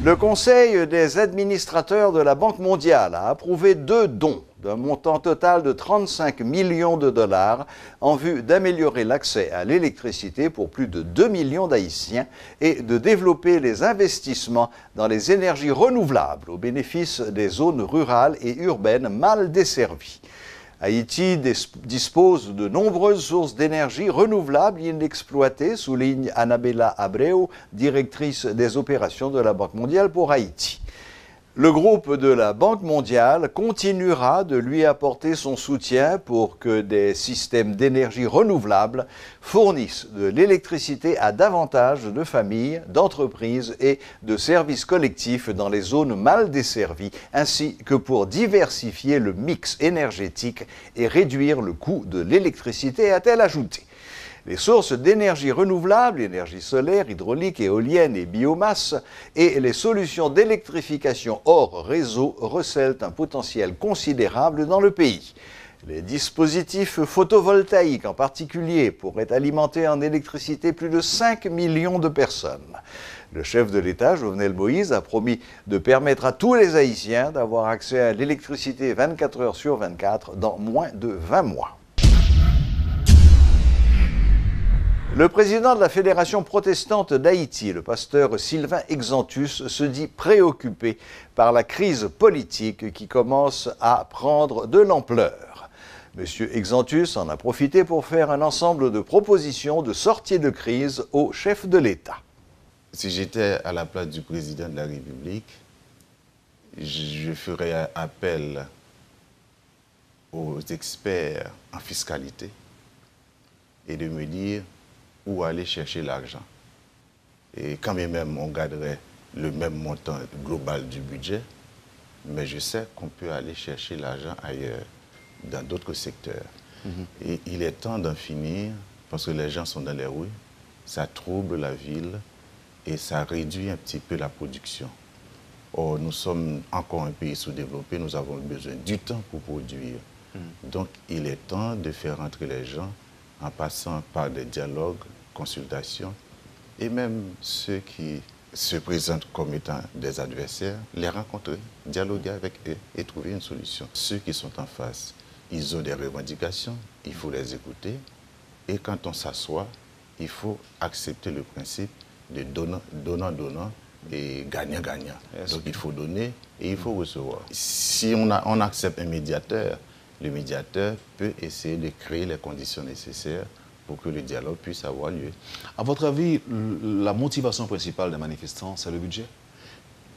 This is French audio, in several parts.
Le Conseil des administrateurs de la Banque mondiale a approuvé 2 dons d'un montant total de 35 millions de dollars en vue d'améliorer l'accès à l'électricité pour plus de 2 millions d'Haïtiens et de développer les investissements dans les énergies renouvelables au bénéfice des zones rurales et urbaines mal desservies. Haïti dispose de nombreuses sources d'énergie renouvelables inexploitées, souligne Annabella Abreu, directrice des opérations de la Banque mondiale pour Haïti. Le groupe de la Banque mondiale continuera de lui apporter son soutien pour que des systèmes d'énergie renouvelable fournissent de l'électricité à davantage de familles, d'entreprises et de services collectifs dans les zones mal desservies, ainsi que pour diversifier le mix énergétique et réduire le coût de l'électricité, a-t-elle ajouté. Les sources d'énergie renouvelable, énergie solaire, hydraulique, éolienne et biomasse, et les solutions d'électrification hors réseau recèlent un potentiel considérable dans le pays. Les dispositifs photovoltaïques en particulier pourraient alimenter en électricité plus de 5 millions de personnes. Le chef de l'État, Jovenel Moïse, a promis de permettre à tous les Haïtiens d'avoir accès à l'électricité 24 heures sur 24 dans moins de 20 mois. Le président de la Fédération protestante d'Haïti, le pasteur Sylvain Exantus, se dit préoccupé par la crise politique qui commence à prendre de l'ampleur. M. Exantus en a profité pour faire un ensemble de propositions de sortie de crise au chef de l'État. Si j'étais à la place du président de la République, je ferais appel aux experts en fiscalité et de me dire où aller chercher l'argent. Et quand bien même on garderait le même montant global du budget, mais je sais qu'on peut aller chercher l'argent ailleurs, dans d'autres secteurs. Et il est temps d'en finir, parce que les gens sont dans les rues, ça trouble la ville et ça réduit un petit peu la production. Or, nous sommes encore un pays sous-développé, nous avons besoin du temps pour produire. Donc, il est temps de faire entrer les gens en passant par des dialogues, consultations, et même ceux qui se présentent comme étant des adversaires, les rencontrer, dialoguer avec eux et trouver une solution. Ceux qui sont en face, ils ont des revendications, il faut les écouter, et quand on s'assoit, il faut accepter le principe de donnant et gagnant-gagnant. Donc il faut donner et il faut recevoir. Si on accepte un médiateur, le médiateur peut essayer de créer les conditions nécessaires pour que le dialogue puisse avoir lieu. À votre avis, la motivation principale des manifestants, c'est le budget?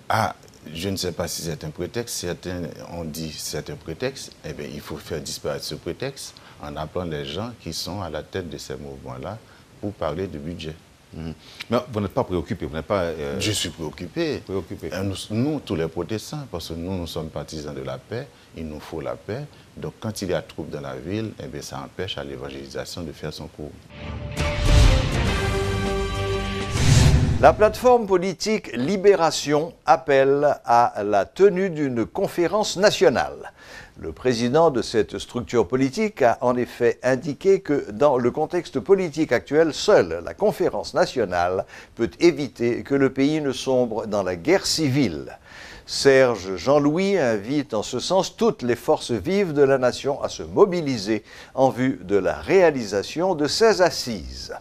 Ah, je ne sais pas si c'est un prétexte. Certains ont dit que c'est un prétexte. Eh bien, il faut faire disparaître ce prétexte en appelant les gens qui sont à la tête de ces mouvements-là pour parler de budget. Mais vous n'êtes pas préoccupé, vous n'êtes pas... Je suis préoccupé. Nous, tous les protestants, parce que nous sommes partisans de la paix, il nous faut la paix. Donc quand il y a trouble dans la ville, eh bien, ça empêche à l'évangélisation de faire son cours. La plateforme politique Libération appelle à la tenue d'une conférence nationale. Le président de cette structure politique a en effet indiqué que dans le contexte politique actuel, seule la conférence nationale peut éviter que le pays ne sombre dans la guerre civile. Serge Jean-Louis invite en ce sens toutes les forces vives de la nation à se mobiliser en vue de la réalisation de ces assises.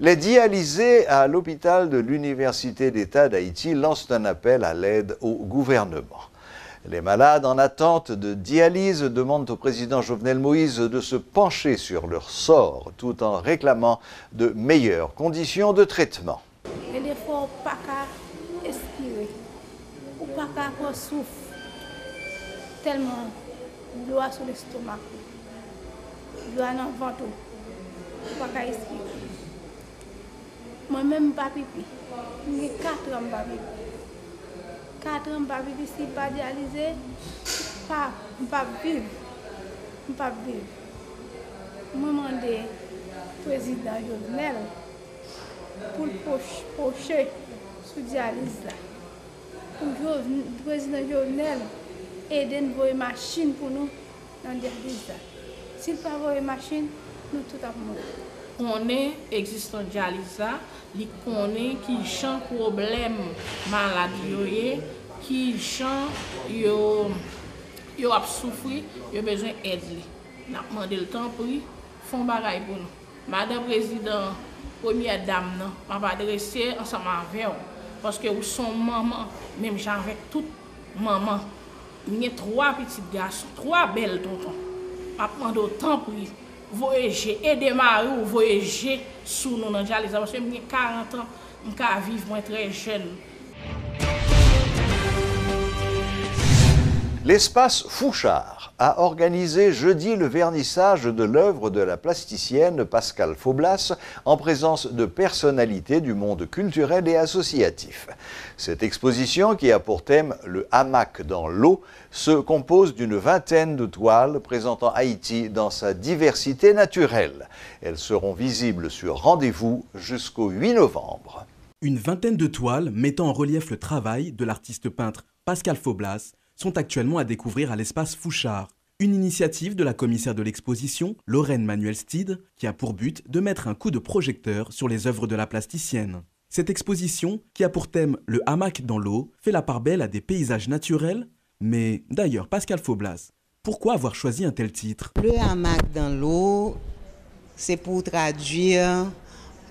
Les dialysés à l'hôpital de l'Université d'État d'Haïti lancent un appel à l'aide au gouvernement. Les malades en attente de dialyse demandent au président Jovenel Moïse de se pencher sur leur sort tout en réclamant de meilleures conditions de traitement. Et des fois, on ne peut pas respirer, on ne peut pas prendre souffle, tellement l'eau sur l'estomac, l'eau dans le ventre, on ne peut pas respirer. Moi-même, je ne peux pas pipi. J'ai 4 ans, je ne peux pas pipi. 4 ans, je ne peux pas pipi. Si je ne suis pas dialysé, je ne peux pas vivre. Je ne peux pas vivre. Je demande au président Jovenel pour le pocher sous dialyse. Pour le président Jovenel aider à envoyer une machine pour nous dans la dialyse. S'il ne peut pas envoyer une machine, nous tout à mourir. On est existant dialyse, il connaît qui chant problème maladie qui chant yo a souffrir, yo besoin d'aide. N'a demandé le temps pour font bagaille pour nous. Madame président, première dame non, m'a adressé ensemble avec vous parce que vous sont maman, même avec toute maman. Il y a 3 petits garçons, 3 belles tontons. M'a demandé le temps pour voyager et démarrer ou voyager sous nous dans dialyse parce que j'ai 40 ans, je peux vivre moi très jeune. L'espace Fouchard a organisé jeudi le vernissage de l'œuvre de la plasticienne Pascale Faublas en présence de personnalités du monde culturel et associatif. Cette exposition, qui a pour thème le hamac dans l'eau, se compose d'une vingtaine de toiles présentant Haïti dans sa diversité naturelle. Elles seront visibles sur rendez-vous jusqu'au 8 novembre. Une vingtaine de toiles mettant en relief le travail de l'artiste peintre Pascale Faublas sont actuellement à découvrir à l'espace Fouchard, une initiative de la commissaire de l'exposition, Lorraine Manuel-Stide, qui a pour but de mettre un coup de projecteur sur les œuvres de la plasticienne. Cette exposition, qui a pour thème le hamac dans l'eau, fait la part belle à des paysages naturels. Mais d'ailleurs, Pascale Faublas, pourquoi avoir choisi un tel titre? Le hamac dans l'eau, c'est pour traduire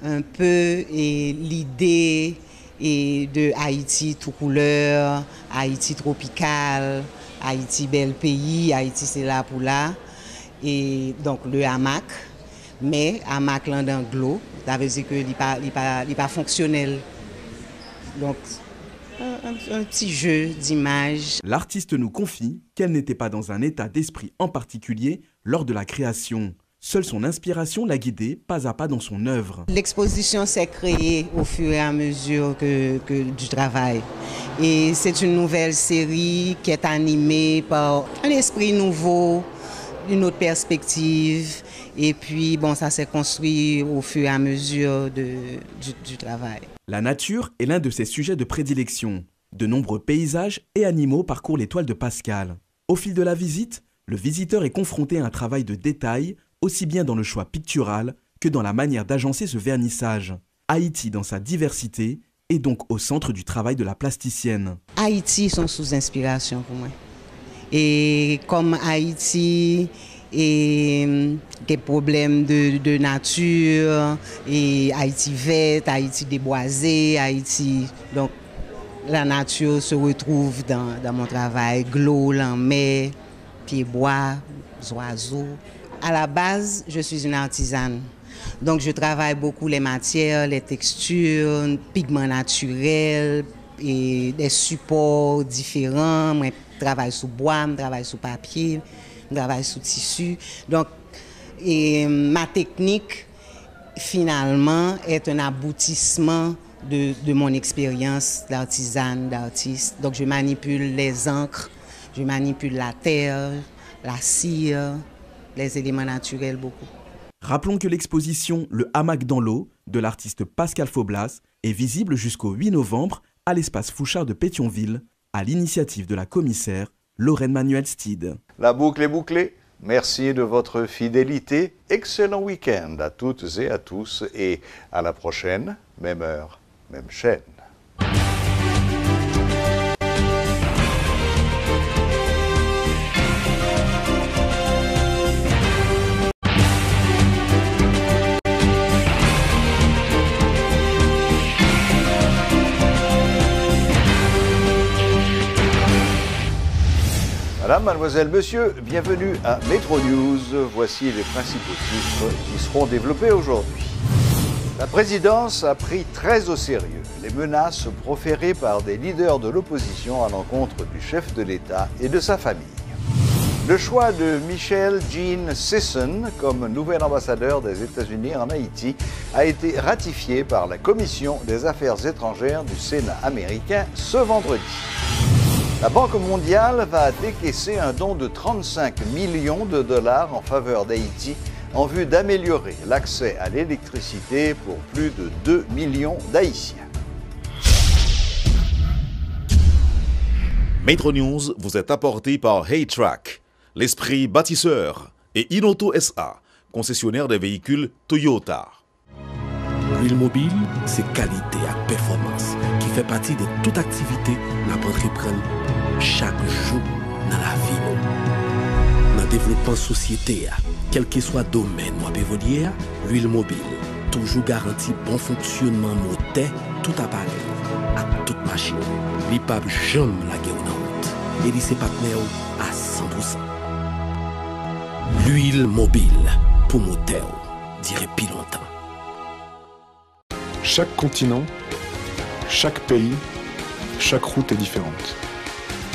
un peu l'idée de Haïti tout couleur, Haïti tropical, Haïti bel pays, Haïti c'est là pour là. Et donc le hamac, mais hamac là dans l'eau, ça veut dire que il pas fonctionnel. Donc un petit jeu d'image. L'artiste nous confie qu'elle n'était pas dans un état d'esprit en particulier lors de la création. Seule son inspiration l'a guidée pas à pas dans son œuvre. L'exposition s'est créée au fur et à mesure du travail. Et c'est une nouvelle série qui est animée par un esprit nouveau, une autre perspective. Et puis, bon, ça s'est construit au fur et à mesure du travail. La nature est l'un de ses sujets de prédilection. De nombreux paysages et animaux parcourent les toiles de Pascale. Au fil de la visite, le visiteur est confronté à un travail de détail, aussi bien dans le choix pictural que dans la manière d'agencer ce vernissage. Haïti, dans sa diversité, est donc au centre du travail de la plasticienne. Haïti sont sous inspiration pour moi. Et comme Haïti et des problèmes de nature, et Haïti verte, Haïti déboisée, Haïti... Donc la nature se retrouve dans mon travail, l'eau, la mer, pieds-bois, oiseaux. À la base, je suis une artisane. Donc je travaille beaucoup les matières, les textures, pigments naturels et des supports différents. Moi, je travaille sous bois, je travaille sous papier, je travaille sous tissu. Donc ma technique, finalement, est un aboutissement de mon expérience d'artisane, d'artiste. Donc je manipule les encres, je manipule la terre, la cire, les éléments naturels beaucoup. Rappelons que l'exposition Le hamac dans l'eau de l'artiste Pascale Faublas est visible jusqu'au 8 novembre à l'espace Fouchard de Pétionville, à l'initiative de la commissaire Lorraine Manuel-Stide. La boucle est bouclée. Merci de votre fidélité. Excellent week-end à toutes et à tous et à la prochaine, même heure, même chaîne. Madame, mademoiselle, monsieur, bienvenue à Metro News. Voici les principaux titres qui seront développés aujourd'hui. La présidence a pris très au sérieux les menaces proférées par des leaders de l'opposition à l'encontre du chef de l'État et de sa famille. Le choix de Michelle Jean Sisson comme nouvel ambassadeur des États-Unis en Haïti a été ratifié par la Commission des Affaires étrangères du Sénat américain ce vendredi. La Banque mondiale va décaisser un don de 35 millions de dollars en faveur d'Haïti en vue d'améliorer l'accès à l'électricité pour plus de 2 millions d'Haïtiens. Metro News vous est apporté par Haytrack, l'esprit bâtisseur, et Inoto SA, concessionnaire des véhicules Toyota. L'huile mobile, c'est qualité et performance qui fait partie de toute activité que nous entreprenons chaque jour dans la vie. Dans le développement de la société, quel que soit le domaine où vous évoluez, l'huile mobile toujours garantit bon fonctionnement moteur, tout appareil, à toute machine. L'IPAP jamais la guerre en route. Et ses partenaires à 100%. L'huile mobile pour moteur, dirait plus longtemps. Chaque continent, chaque pays, chaque route est différente.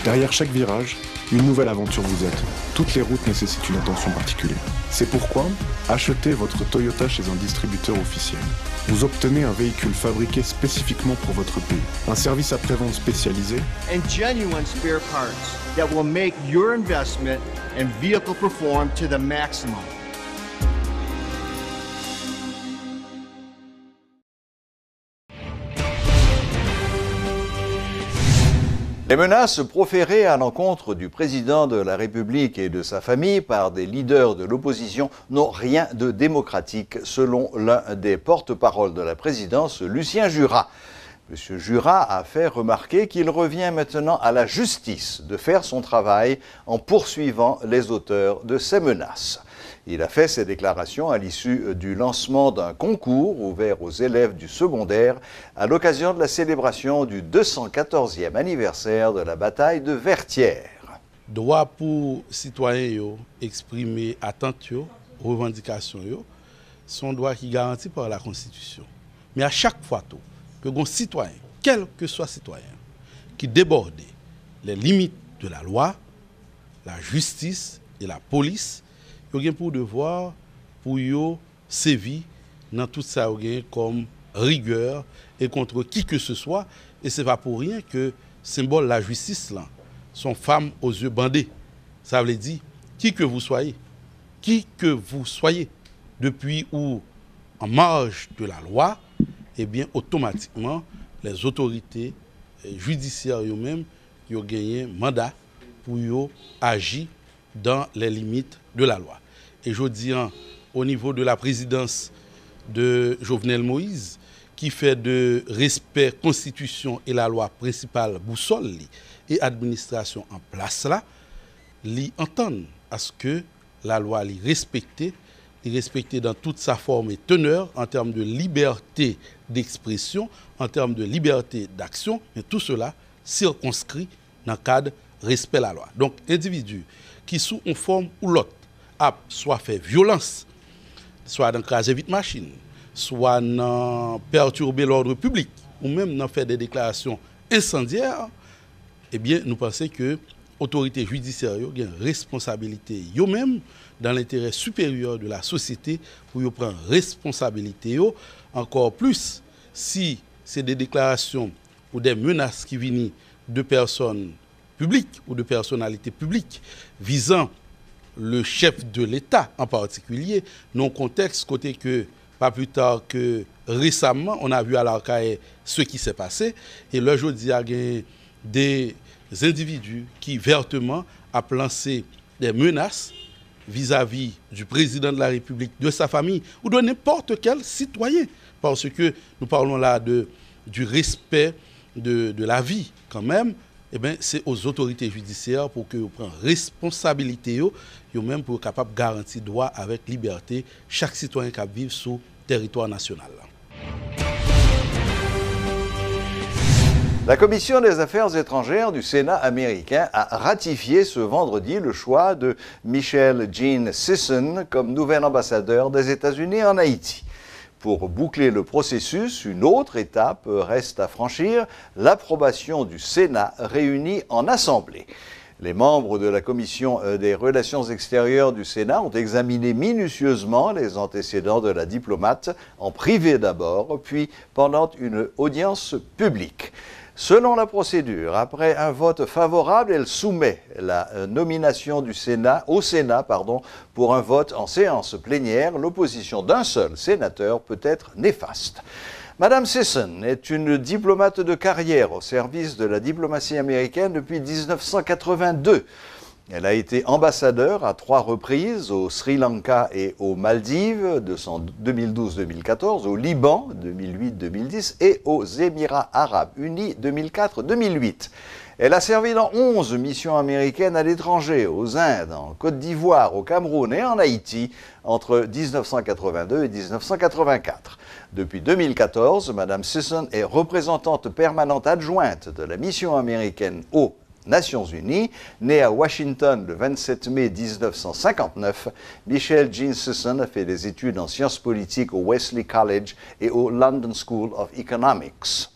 Derrière chaque virage, une nouvelle aventure vous attend. Toutes les routes nécessitent une attention particulière. C'est pourquoi, achetez votre Toyota chez un distributeur officiel. Vous obtenez un véhicule fabriqué spécifiquement pour votre pays, un service après-vente spécialisé and genuine spare parts that will make your investment and vehicle perform to the maximum. Les menaces proférées à l'encontre du président de la République et de sa famille par des leaders de l'opposition n'ont rien de démocratique, selon l'un des porte-parole de la présidence, Lucien Jurat. M. Jurat a fait remarquer qu'il revient maintenant à la justice de faire son travail en poursuivant les auteurs de ces menaces. Il a fait ces déclarations à l'issue du lancement d'un concours ouvert aux élèves du secondaire à l'occasion de la célébration du 214e anniversaire de la bataille de Vertières. Droit pour citoyens exprimer attentes, revendications, sont droits qui garantis par la Constitution. Mais à chaque fois que un citoyen, quel que soit citoyen, qui déborde les limites de la loi, la justice et la police, il y a pour devoir pour yo sévir dans tout ça comme rigueur et contre qui que ce soit. Et ce n'est pas pour rien que symbole la justice là sont femmes aux yeux bandés. Ça veut dire qui que vous soyez, depuis ou en marge de la loi, eh bien automatiquement les autorités judiciaires eux-mêmes ont gagné mandat pour agir dans les limites de la loi. Et je dis au niveau de la présidence de Jovenel Moïse, qui fait de respect constitution et la loi principale boussole et administration en place là, li entendent à ce que la loi li respectée dans toute sa forme et teneur en termes de liberté d'expression, en termes de liberté d'action, mais tout cela circonscrit dans le cadre respect de la loi. Donc, individu qui sous une forme ou l'autre a soit fait violence, soit dans craser vite machine, soit dans perturber l'ordre public, ou même dans faire des déclarations incendiaires, eh bien, nous pensons que l'autorité judiciaire a une responsabilité eux-mêmes dans l'intérêt supérieur de la société pour prendre responsabilité encore plus si c'est des déclarations ou des menaces qui viennent de personnes publiques ou de personnalités publiques visant le chef de l'État en particulier, dans le contexte côté que pas plus tard que récemment, on a vu à l'Arcaïe ce qui s'est passé, et là, je dis, il y a des individus qui vertement ont lancé des menaces vis-à-vis du président de la République, de sa famille, ou de n'importe quel citoyen, parce que nous parlons là du respect de la vie quand même. Eh bien, c'est aux autorités judiciaires pour que vous preniez responsabilité, même pour être capable de garantir droit avec liberté chaque citoyen qui vit sur le territoire national. La Commission des Affaires étrangères du Sénat américain a ratifié ce vendredi le choix de Michelle Jean Sisson comme nouvel ambassadeur des États-Unis en Haïti. Pour boucler le processus, une autre étape reste à franchir, l'approbation du Sénat réuni en Assemblée. Les membres de la Commission des Relations extérieures du Sénat ont examiné minutieusement les antécédents de la diplomate, en privé d'abord, puis pendant une audience publique. Selon la procédure, après un vote favorable, elle soumet la nomination du Sénat au Sénat pour un vote en séance plénière. L'opposition d'un seul sénateur peut être néfaste. Madame Sisson est une diplomate de carrière au service de la diplomatie américaine depuis 1982. Elle a été ambassadeur à 3 reprises au Sri Lanka et aux Maldives de 2012-2014, au Liban 2008-2010 et aux Émirats arabes unis 2004-2008. Elle a servi dans 11 missions américaines à l'étranger, aux Indes, en Côte d'Ivoire, au Cameroun et en Haïti entre 1982 et 1984. Depuis 2014, Mme Sisson est représentante permanente adjointe de la mission américaine aux Nations Unies. Née à Washington le 27 mai 1959, Michelle Jean Sisson a fait des études en sciences politiques au Wesley College et au London School of Economics.